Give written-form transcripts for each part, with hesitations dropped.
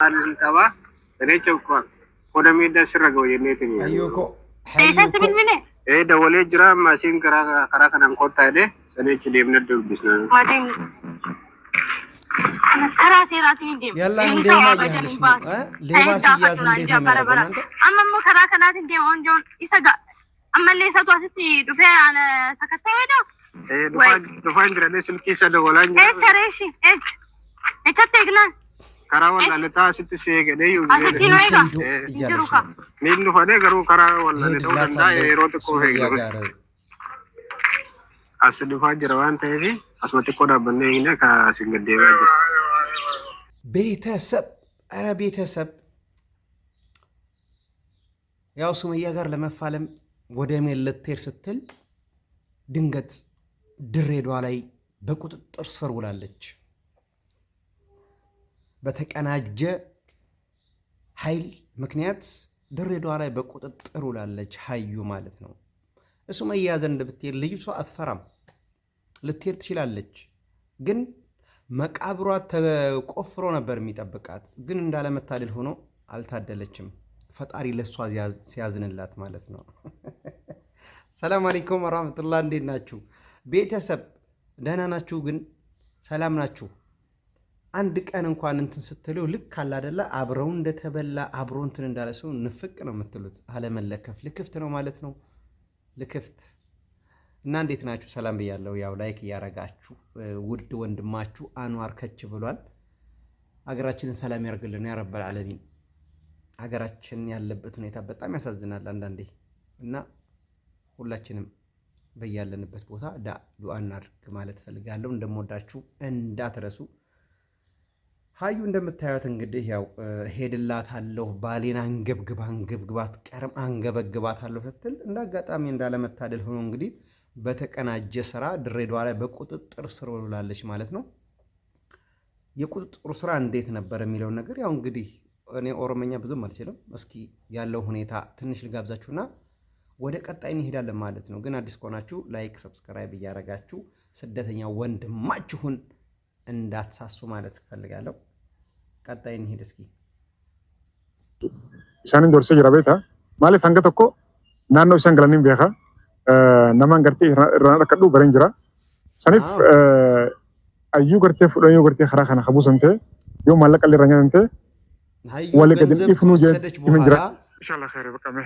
Alkaba Rechokwa Kodamida Sirago Yenetin Ayuko Dawale Jira Masin Karakan and Kotade, Senate Dimna do business. Yalla ndema yahalሽ ነው ሌባ ሲያዝ እንዴት ነው የሚያደርገው እናንተ አማሙ ከራከናት እንደሆን ጆን ይሰጋ አመለሰቱ አስቲ ዱፈ አነ ሰከታው ዱፋን ድረለ ስልኪ ሰደጎላኝ ተሬሺ እቸቴግናን Karawalla leta sitti seegede yu asiti noega jiruka minnu fane garu karawalla leta danda erote ko heeglo asli fajira wan tayi asmati ko dabne ina ka singede waje ቤተሰብ አረ ቤተሰብ ያው ሱመያ ጋር ለመፋለም ወደ ሜልቴር ስትል ድንገት ድሬዳዋ ላይ በቁጥጥር ስር ውላለች በተቀናጀ ኃይል ምክንያት ድሬዳዋ ላይ በቁጥጥር ውላለች ሀዩ ማለት ነው ሱመያ ዘንድ ብትሄድ ልጅቷ አትፈራም ልትሄድ ትችላለች ግን መቃብሯ ተቆፍሮ ነበር የሚጠብቃት ግን እንዳለመታደል ሆኖ አልታደለችም ፈጣሪ ለሷ ሲያዝንላት ማለት ነው ሰላም አለይኩም ወራህመቱላሂ እንዴት ናችሁ ቤተሰብ ደህና ናችሁ ግን ሰላም ናችሁ አንድ ቀን እንኳን እንትን ስትሉ ልክ አለ አይደለ አብረው እንደተበላ አብሮ እንትን እንዳለ ሰው ንፍቅ ነው የምትሉት አለመለከፍ ልክፍት ነው ማለት ነው ልክፍት እና እንዴት ናችሁ ሰላም ብያለሁ ያው ላይክ ያረጋችሁ ውድ ወንድማችሁ አንዋር ከች ብሏል አገራችንን ሰላም ያርግልን ያ ረብል ዓለሚን አገራችን ያለበት ሁኔታ በጣም ያሳዝናል አንዳንዴ እና ሁላችንም በያለንበት ቦታ ዱአ እናድርግ ማለት ፈልጋለሁ እንደምወዳችሁ እንዳትረሱ ሀዩ እንደምታዩት እንግዲህ ያው ሄድላታለሁ ባሌን አንገብግባት ቀርም አንገበግባታለሁ ስትል እንዳጋጣሚ እንዳለመታደል ሆኖ እንግዲህ በተቀናጀ ስራ ድሬዳዋ ላይ በቁጥጥር ስር ውላለች ማለት ነው የቁጥጥር ስራ እንዴት ነበር የሚለው ነገር ያው እንግዲህ እኔ ኦሮሞኛ ብዙም አልችልም እስኪ ያለው ሁኔታ ትንሽ ልጋብዛችሁና ወደ ቀጣይ እንሄዳለን ማለት ነው ግን አዲስ ከሆናችሁ ላይክ ሰብስክራይብ ያረጋችሁ ስደተኛ ወንድማችሁን እንዳትሳሱ ማለት ፈልጋለሁ ቀጣይ እንሄድ እስኪ isanin dorse jira beta mali fanga tokko naanno isan galanin beeka naman gartee irrana dhaqadhu baran jira sanif ayyu gartee fudhanyu gartee khara kana khabusante yo malaqa liranyante wali gadin ifnu je kimin jira inshallah khair bakame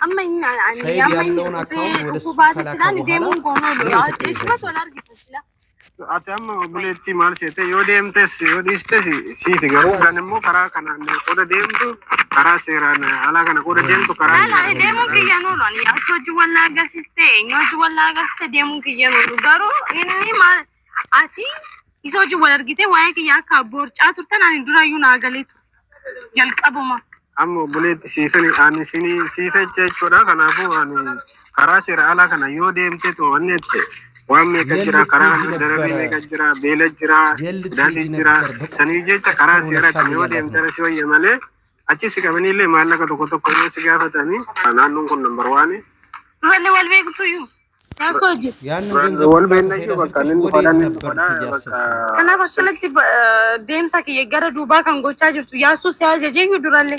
amma inna amma kubati sidani demun gono lo isma solar gitla Atama buletti marsete yodemtes yodistes si figaro ganemo kara kana koda demtu kara serana ala kana koda demtu kara ala demu kiyano lo ya soju wala gasiste nyoju wala gaste demu kiyano garo inni mal ati isoju wala gite waye kiya ka borcha turtan ani durayu na galetu jalqabuma ammo buletti sifeni ani sini sifeche choda kana bu ani kara sera ala kana yodemte to annette Wame kajira kara darabine kajira bela jira dati jira sanije kara sera kanyo dem terasi wa yemale achi sikamani le mala ka to ko siga fatani nanun kon number 1 wale walbe kutuyu yasoji walbe nayi bakanin fadan kana fasalati dem saki yegara duba kan gocha jirtu yasu siaje jeyu duralle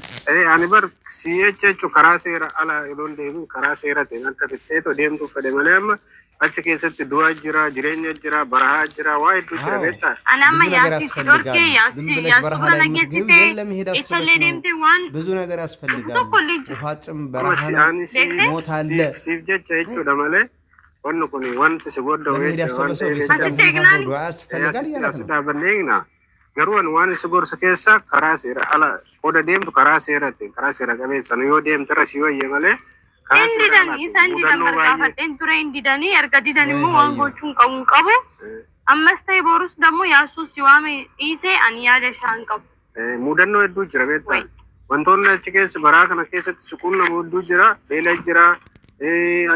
ani bar siye cho kara sera ala ilon dem kara sera tenan ka to dem tu fade malama achi keessatti du'a jira jireenya jira baraha jira waa hedduu jira beektaa anama yaasi sidorke yaasi yaasura nageessite ichalle deemte waan ብዙ ነገር ያስፈልጋል ውሃጥም በረሃ ሞት አለ ሲፍ jecha jechuudha malee wanni kun wanti si booda weecha garuu waan si gorsa keessa karaa seera ala qoda deemtu karaa seerati karaa seera qabeessa yoo deemte rasii wayye malee Indidani isan didan berkafat enture indidani erga didan immoo waan gochuun qabu ammas ta'e borus dammo yaasu siwaame dhiise ani yaada shaan qabu mudannoo hedduu jira beektaa wantoonni achi keessa baraa kana keessatti suquunna hedduu jira beela jira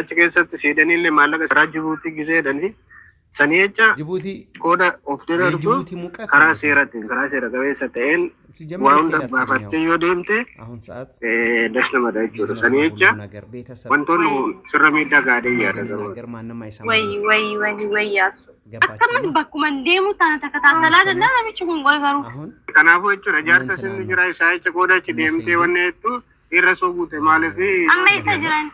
achi keessatti siidaniillee maallaqa saraa jibuutii giseedhanii Sanicha ጅቡቲ koda of derartu የጅቡቲ ሙቀት karaa seeratiin karaa seera qabeessa ta'een ሲጀመር waa hunda ይሄዳል baafattee yoo deemte አሁን ሰዓት ደስ namadha jechuudha. ቢዝነስ Sanii ነው jecha ሁሉ ነገር ቤተሰብ wantoonni sirra miidhaa gaadee yaada garuu. ነገር ማንም አይሰማም ወይ ያሱ ገባችሁ akkamiin bakkuma deemu tana takataatalaa danda'a namichi kun qoy garuu. አሁን Kanaafuu jechuudha jaarsa sinni jira isaa jecha qooda achi deemtee wanni jettu irra soo buute maaliif Amma isa jiran.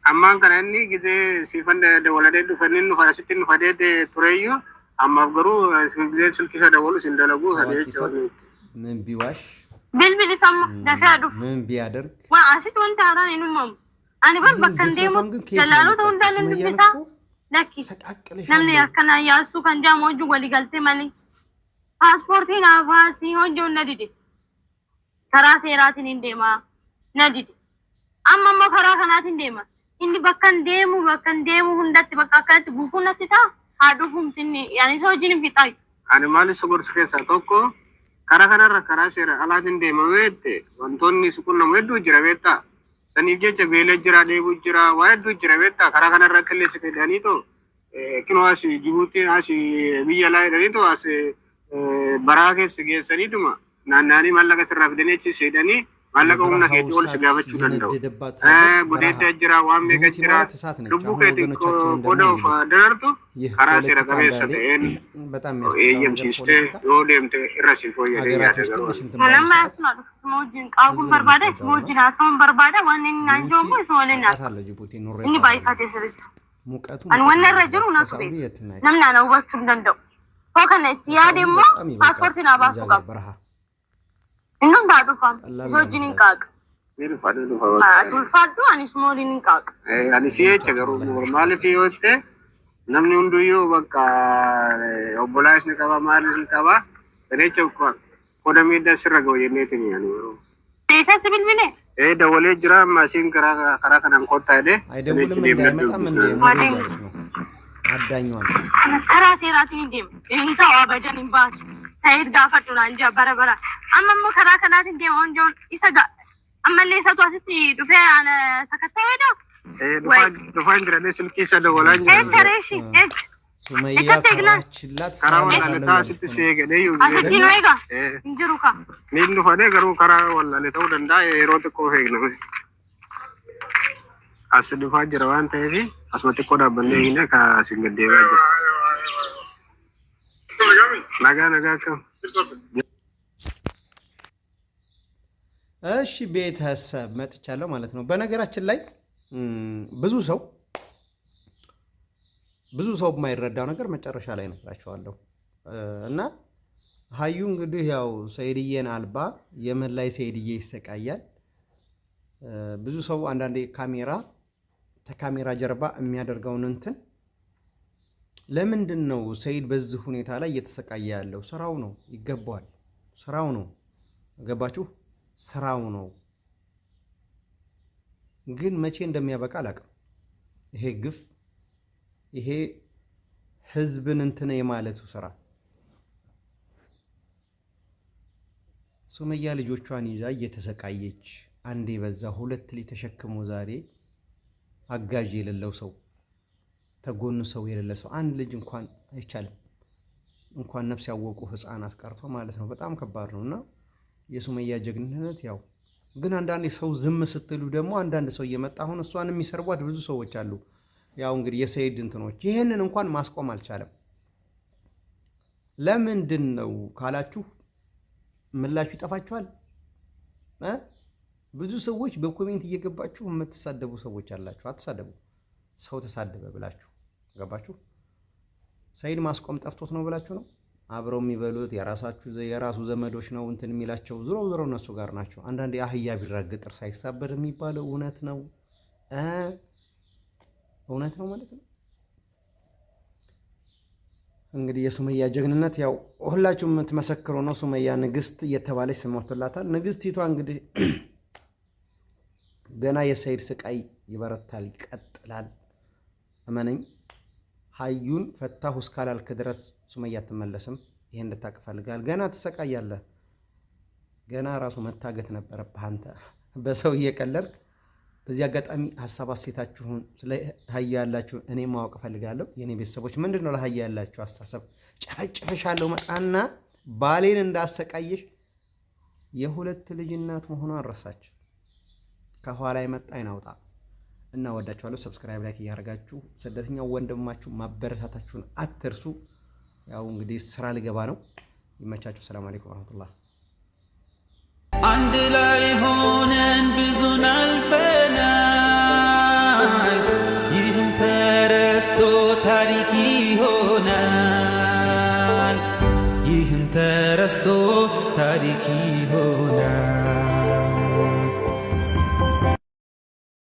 ammaan kana inni gisee siifan dawaladee dhufanni nu farasitti nu fadee tureyyuu ammaaf garuu gisee silkisa dawalu sin dalagu sadee jechuudha. ምን ቢዋሽ Bilbilifamma dafee dhufu. ምን ቢያደርግ Waan asitti wanta haaraan hin uumamu. Ani bar bakka hin deemu dallaalota hundaan hin dubbisaa. Lakki ተቃቅለሽ namni akkana yaasuu kan jaamu hojii walii galtee malee. Paaspoortiin afaasii hojii na dide. Karaa seeraatiin hin deemaa. Na dide. Amma immoo karaa kanaatiin deema. Inni bakka hin deemu hundatti bakka akkanatti guufuu natti ta'a. Haa dhufuumti inni yaani isa hojiin hin fixaayu. Ani maali sogorsa keessaa tokko karaa kanarra karaa seera alaatiin deemamee jette wantoonni suqunnamu hedduu jira beektaa. Saniif jecha beela jira deebuu jira waa hedduu jira beektaa karaa kanarratti illee si fedhanii too kinoo as Jibuutiin as biyya alaa jedhanii too as baraa keessa geessaniituma naanna'anii maallaqa sirraa fidanii achi seedhanii maallaqa humna keetii ol si gaafachuu danda'u. Gudeedda jira waan meeqa jira lubbuu keetiin qooda of darartu karaa seera qabeessa ta'een eeyyamsiistee yoo deemte irra si fooyyadee yaada garuu. Namni asuma dhufu isuma wajjin qaaguun barbaada isuma wajjin haasa'uun barbaada waan inni naan jiru isuma waliin haasa'u. Inni baay'ifatee sirriitti. Ani wanni irra jiru naaf beeku. Namni ana hubachuu hin danda'u. Koo kana itti yaade immoo paaspoortii naa baasuu qabu. Inni hundaa dhufan isa wajjin hin qaaqa. Ulfaadhu ani isuma waliin hin qaaqa. Ani si jecha garuu maaliif yoo ta'e namni hunduyyuu bakka obbolaas ni qaba maalis ni qaba. Jecha qoda miidhaa sirra ga'u jenneetiin yaani yeroo. Isa sibilbilee? Dawalee jira amma asiin karaa kanaan kottaa jedhee. አይደውልም እንዳይመጣም አዳኛዋል karaa seeraatiin hin deemu. Inni ta'u abadan hin baasu. Sayid gaafadhu naan jaa bara. Amma immoo karaa kanaatiin deema honjoon isa ammallee isatu asitti dhufee ana sakattaa weedaa? Dhufaan jiranii silkii isa dawalaa jira. Echareeshi ሱመያ ሰራችላት karaa wallaletaa asitti si eegalee yoo asitti nu eega hin jiru ka. Niin dhufanii garuu karaa wallalee ta'uu danda'a yeroo xiqqoo eegname. As dhufaa jira waan ta'eef asuma xiqqoo dhaabbannee eegne ka asiin gaddeebi'aa jira. Nagaa kam. እሺ ቤተሰብ መጥቻለሁ ማለት ነው። በነገራችን ላይ ብዙ ሰው የማይረዳው ነገር መጨረሻ ላይ ነግራቸዋለሁ። እና ሀዩ እንግዲህ ያው ሰይድዬን አልባ የመን ላይ ሰይድዬ ይሰቃያል። ብዙ ሰው አንዳንዴ ከካሜራ ጀርባ የሚያደርገውን እንትን ለምንድን ነው ሰይድ በዚህ ሁኔታ ላይ እየተሰቃየ ያለው? ስራው ነው፣ ይገባዋል። ስራው ነው፣ ገባችሁ? ስራው ነው። ግን መቼ እንደሚያበቃ አላውቅም። ይሄ ግፍ፣ ይሄ ህዝብን እንትን የማለቱ ስራ። ሱመያ ልጆቿን ይዛ እየተሰቃየች አንዴ በዛ ሁለት ልጅ ተሸክሞ ዛሬ አጋዥ የሌለው ሰው ተጎኑ ሰው የሌለ ሰው አንድ ልጅ እንኳን አይቻልም። እንኳን ነፍስ ያወቁ ህፃናት ቀርቶ ማለት ነው። በጣም ከባድ ነውና የሱመያ ጀግንነት ያው ግን አንዳንዴ ሰው ዝም ስትሉ ደግሞ አንዳንድ ሰው እየመጣ አሁን እሷን የሚሰርቧት ብዙ ሰዎች አሉ። ያው እንግዲህ የሰይድ እንትኖች ይሄንን እንኳን ማስቆም አልቻለም። ለምንድን ነው ካላችሁ ምላሹ ይጠፋችኋል። ብዙ ሰዎች በኮሜንት እየገባችሁ የምትሳደቡ ሰዎች አላችሁ። አትሳደቡ። ሰው ተሳደበ ብላችሁ ገባችሁ? ሰይድ ማስቆም ጠፍቶት ነው ብላችሁ ነው? አብረው የሚበሉት የራሱ ዘመዶች ነው እንትን የሚላቸው ዙሮ እነሱ ጋር ናቸው። አንዳንዴ አህያ ቢራገጥ ጥርስ አይሰበር የሚባለው እውነት ነው። እውነት ነው ማለት ነው። እንግዲህ የሱመያ ጀግንነት ያው ሁላችሁም የምትመሰክሩ ነው። ሱመያ ንግስት እየተባለች ስም ወጥቶላታል። ንግስቲቷ እንግዲህ ገና የሰይድ ስቃይ ይበረታል፣ ይቀጥላል። እመነኝ። ሀዩን ፈታሁ እስካላልክ ድረስ ሱመያ አትመለስም። ይሄ እንድታውቅ እፈልጋለሁ። ገና ትሰቃያለህ። ገና ራሱ መታገት ነበረብህ አንተ። በሰው እየቀለድክ በዚህ አጋጣሚ ሐሳብ አስተያየታችሁን ስለ ሀያ ያላችሁ እኔ ማወቅ ፈልጋለሁ። የኔ ቤተሰቦች ምንድነው ለሀያ ያላችሁ አስተሳሰብ? ጨፈጨፈሻለሁ መጣና ባሌን እንዳሰቃየሽ የሁለት ልጅ እናት መሆኗን ረሳች። ከኋላ የመጣ አይናውጣ እና ወዳችኋለሁ። ሰብስክራይብ ላይክ እያደረጋችሁ ስደተኛው ወንድማችሁ ማበረታታችሁን አትርሱ። ያው እንግዲህ ስራ ልገባ ነው። ይመቻችሁ። ሰላም አለይኩም ወራህመቱላህ። አንድ ላይ ሆነን ብዙን አልፈናል። ይህም ተረስቶ ታሪክ ይሆናል። ይህም ተረስቶ ታሪክ ይሆናል።